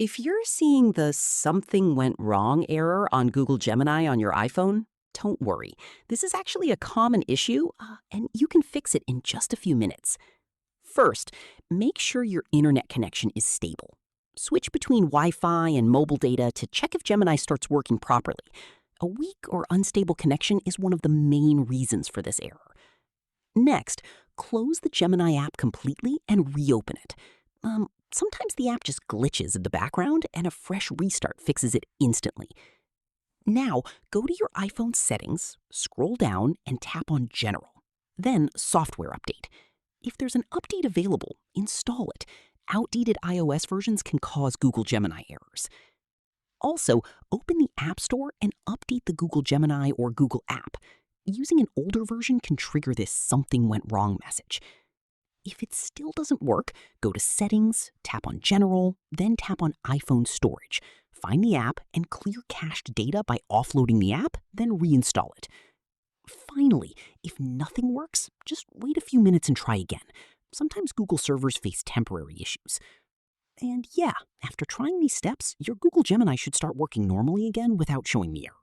If you're seeing the something went wrong error on Google Gemini on your iPhone, don't worry. This is actually a common issue, and you can fix it in just a few minutes. First, make sure your internet connection is stable. Switch between Wi-Fi and mobile data to check if Gemini starts working properly. A weak or unstable connection is one of the main reasons for this error. Next, close the Gemini app completely and reopen it. Sometimes the app just glitches in the background and a fresh restart fixes it instantly. Now, go to your iPhone settings, scroll down, and tap on General. Then, Software Update. If there's an update available, install it. Outdated iOS versions can cause Google Gemini errors. Also, open the App Store and update the Google Gemini or Google app. Using an older version can trigger this something went wrong message. If it still doesn't work, go to Settings, tap on General, then tap on iPhone Storage. Find the app and clear cached data by offloading the app, then reinstall it. Finally, if nothing works, just wait a few minutes and try again. Sometimes Google servers face temporary issues. And yeah, after trying these steps, your Google Gemini should start working normally again without showing the error.